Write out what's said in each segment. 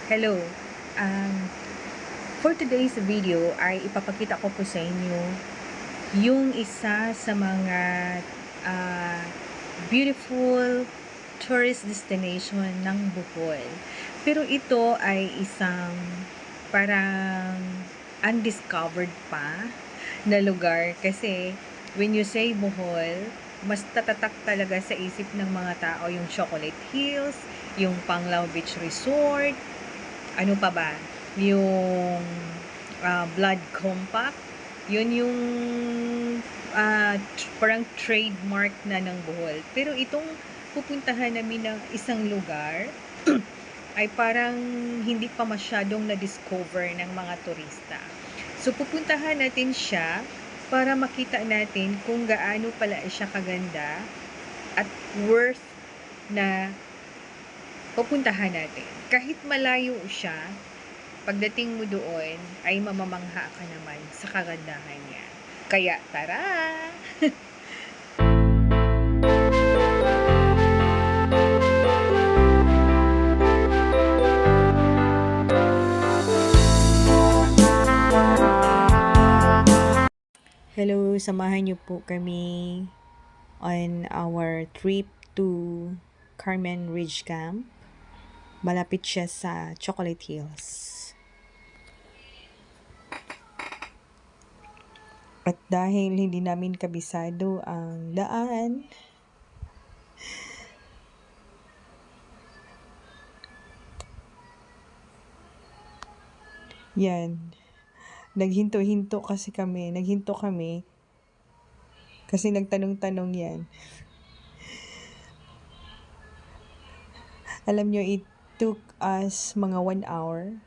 Hello. Um, for today's video ay ipapakita ko po sa inyo yung isa sa mga ah, beautiful tourist destination ng Bohol. Pero ito ay isang parang undiscovered pa na lugar kasi when you say Bohol, mas tatatak talaga sa isip ng mga tao yung Chocolate Hills, yung Panglao Beach Resort, ano pa ba? Yung blood compact. Yun yung parang trademark na ng Bohol. Pero itong pupuntahan namin ng isang lugar ay parang hindi pa masyadong na-discover ng mga turista. So pupuntahan natin siya para makita natin kung gaano pala siya kaganda at worth na pupuntahan natin. Kahit malayo siya, pagdating mo doon ay mamamangha ka naman sa kagandahan niya. Kaya tara! Hello, samahan niyo po kami on our trip to Carmen Ridge Camp. Malapit siya sa Chocolate Hills. At dahil hindi namin kabisado ang daan, yan, naghinto kami kasi nagtanong-tanong yan. Alam nyo, it took us mga 1 hour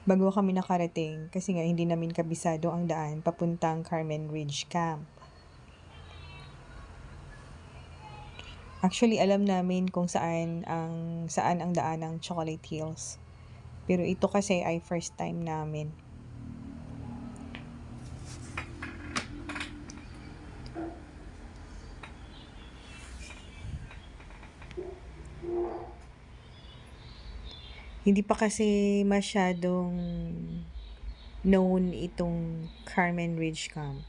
bago kami nakarating kasi nga hindi namin kabisado ang daan papuntang Carmen Ridge Camp. Actually, alam namin kung saan ang daan ng Chocolate Hills. Pero ito kasi ay first time namin. Hindi pa kasi masyadong known itong Carmen Ridge Camp.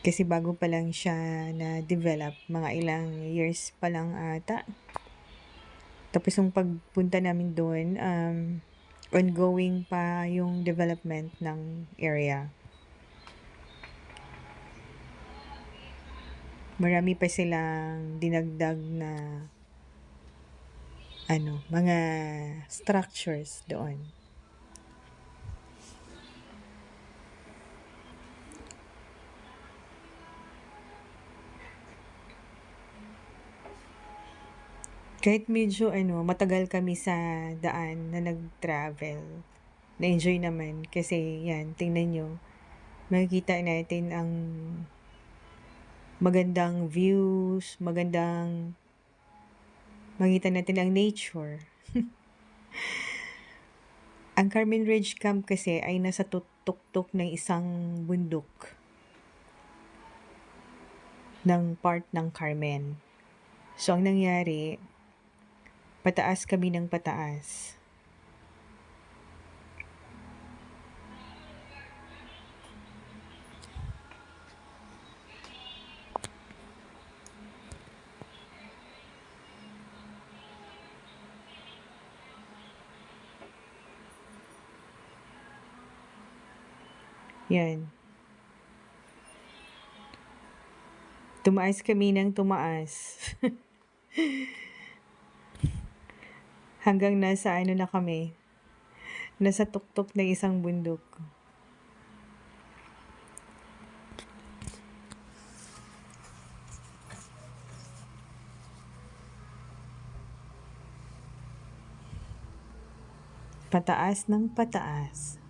Kasi bago pa lang siya na-develop, mga ilang years pa lang ata. Tapos yung pagpunta namin doon, ongoing pa yung development ng area. Marami pa silang dinagdag na mga structures doon. Kahit medyo matagal kami sa daan na nag-travel, na-enjoy naman kasi yan, tingnan nyo, makikita natin ang magandang views, makita natin ang nature. Ang Carmen Ridge Camp kasi ay nasa tuktok ng isang bundok ng part ng Carmen. So, ang nangyari, pataas kami ng pataas. Yan. Tumaas kami ng tumaas. Hanggang nasa na kami. Nasa tuktok ng isang bundok. Pataas ng pataas.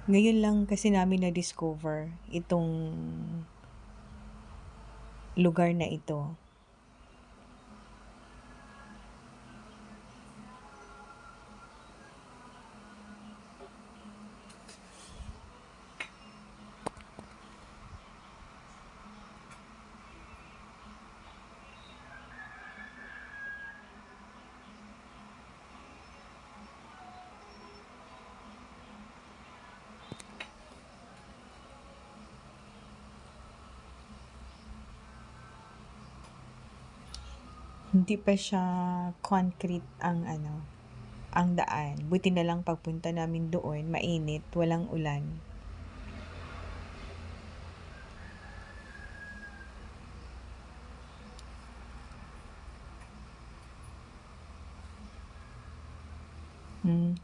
Ngayon lang kasi namin na-discover itong lugar na ito. Hindi pa siya concrete ang daan. Buti na lang pagpunta namin doon, mainit, walang ulan.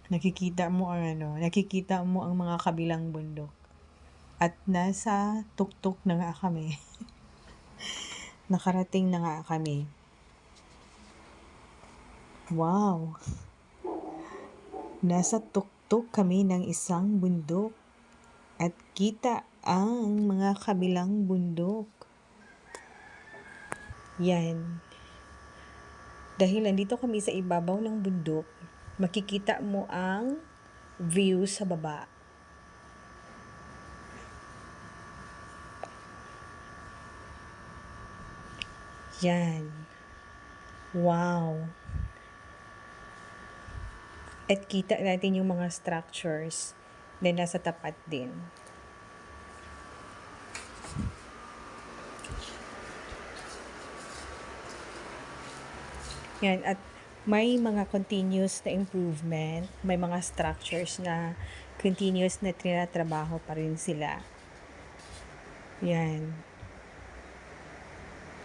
Nakikita mo ang mga kabilang bundok. At nasa tuktok na nga kami. Nakarating na nga kami. Wow! Nasa tuktok kami ng isang bundok. At kita ang mga kabilang bundok. Yan. Dahil nandito kami sa ibabaw ng bundok, makikita mo ang view sa baba. Yan. Wow. At kita natin yung mga structures na nasa tapat din. Yan. At may mga continuous na improvement, may mga structures na continuous na trinatrabaho pa rin sila. Yan.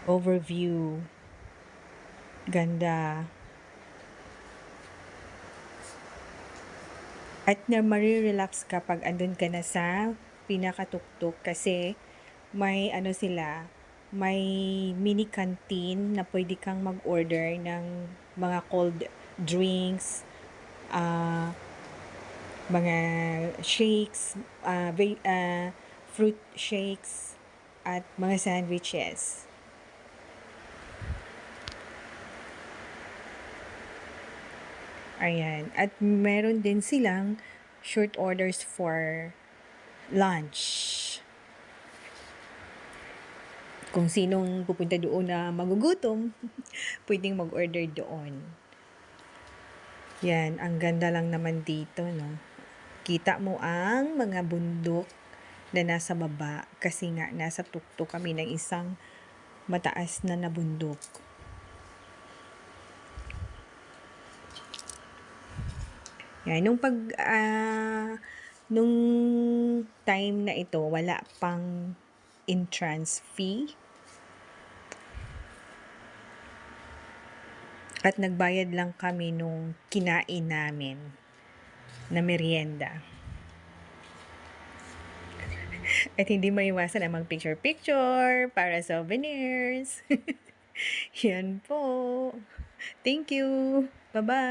Overview. Ganda. At na marirelax ka pag andun ka na sa pinakatuktok kasi may may mini canteen na pwede kang mag-order ng mga cold drinks, mga shakes, fruit shakes, at mga sandwiches. Ayan. At meron din silang short orders for lunch. Kung sinong pupunta doon na magugutom, pwedeng mag-order doon. Yan, ang ganda lang naman dito, no? Kita mo ang mga bundok na nasa baba kasi nga nasa tuktok kami ng isang mataas na bundok. Yan, nung time na ito, wala pang entrance fee. At nagbayad lang kami nung kinain namin na merienda. At hindi maiwasan ang mag-picture-picture para souvenirs. Yan po. Thank you. Bye-bye.